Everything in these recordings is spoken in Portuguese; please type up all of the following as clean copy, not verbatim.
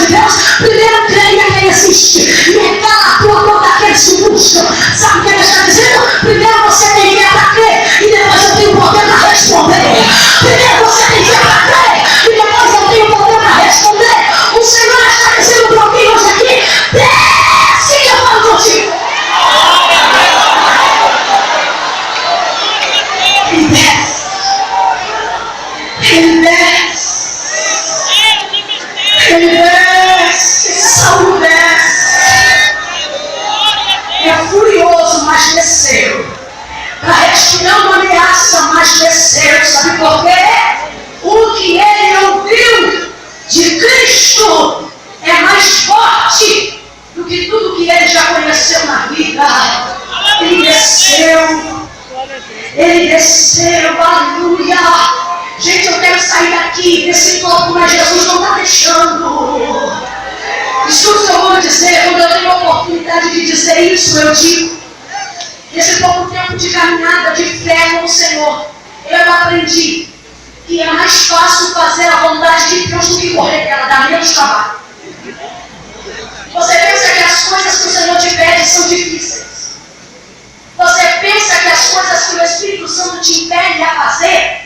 Deus, primeiro creia quem existe. E revela a tua boca àqueles que buscam. Sabe o que ele está dizendo? Primeiro você tem fé para crer, e depois eu tenho poder para responder. Primeiro você tem fé para crer, e depois eu tenho poder para responder. O Senhor está dizendo para alguém hoje aqui: desce que eu falo contigo. Ele desce. Ele desce. Ele desce. Saul desce. É furioso, mas desceu. Para respirar uma ameaça, mas desceu. Sabe por quê? O que ele ouviu de Cristo é mais forte do que tudo que ele já conheceu na vida. Ele desceu. Ele desceu, aleluia. Gente, eu quero sair daqui desse corpo, mas Jesus não está deixando. Escuta o que eu vou dizer. Quando eu tenho a oportunidade de dizer isso, eu digo. Nesse pouco tempo de caminhada, de fé com o Senhor, eu aprendi que é mais fácil fazer a vontade de Deus do que correr dela, dá menos trabalho. Você pensa que as coisas que o Senhor te pede são difíceis. Você pensa que as coisas que o Espírito Santo te impede a fazer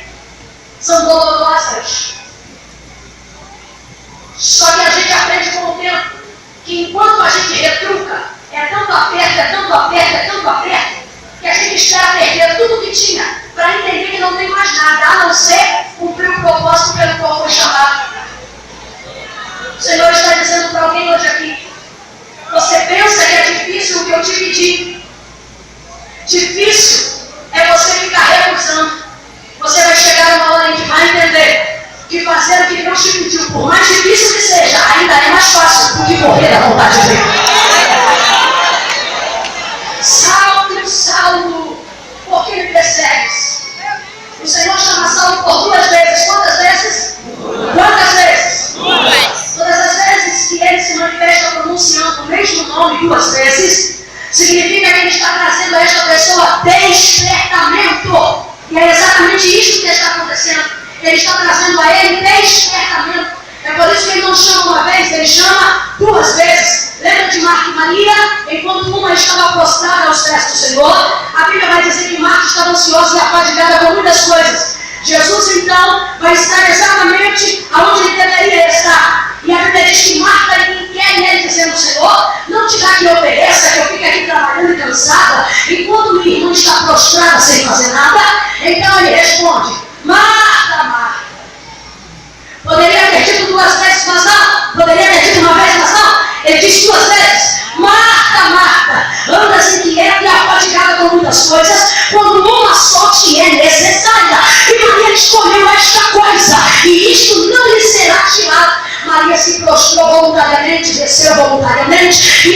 são dolorosas. Só que a gente aprende com o tempo que enquanto a gente retruca, é tanto aperto, é tanto aperto, é tanto aperto, que a gente espera perder tudo que tinha para entender que não tem mais nada, a não ser cumprir o propósito pelo qual foi chamado. O Senhor está dizendo para alguém hoje aqui: você pensa que é difícil o que eu te pedi? Difícil é você ficar recusando. Você vai chegar uma hora em que vai entender que fazer o que Deus te pediu, por mais difícil que seja, ainda é mais fácil do que correr da vontade de Deus. Saulo, por que me persegues? O Senhor chama Saulo por 2 vezes. Quantas vezes? Quantas vezes? Todas as vezes que ele se manifesta pronunciando o mesmo nome 2 vezes, significa que ele está trazendo a esta pessoa despertamento. E é exatamente isso que está acontecendo. Ele está trazendo a ele despertamento. É por isso que ele não chama uma vez, ele chama 2 vezes. Lembra de Marta e Maria? Enquanto uma estava prostrada aos pés do Senhor, a Bíblia vai dizer que Marta estava ansiosa e afadigada com muitas coisas. Jesus então vai estar exatamente aonde ele deveria estar. E a Bíblia diz que Marta quer ele dizendo: Senhor, não te dá que eu obedeça, que eu fique aqui trabalhando e cansada, enquanto minha irmã está prostrada sem fazer nada. Então ele responde: Marta, Marta. Poderia ter dito 2 vezes, mas não. Poderia ter dito 1 vez, mas não. Ele diz 2 vezes: Marta, Marta, andas inquieta e afadigada com muitas coisas, quando uma só te é necessária. E Maria escolheu esta coisa, e isto não lhe será tirado. Maria se prostrou voluntariamente, desceu voluntariamente, e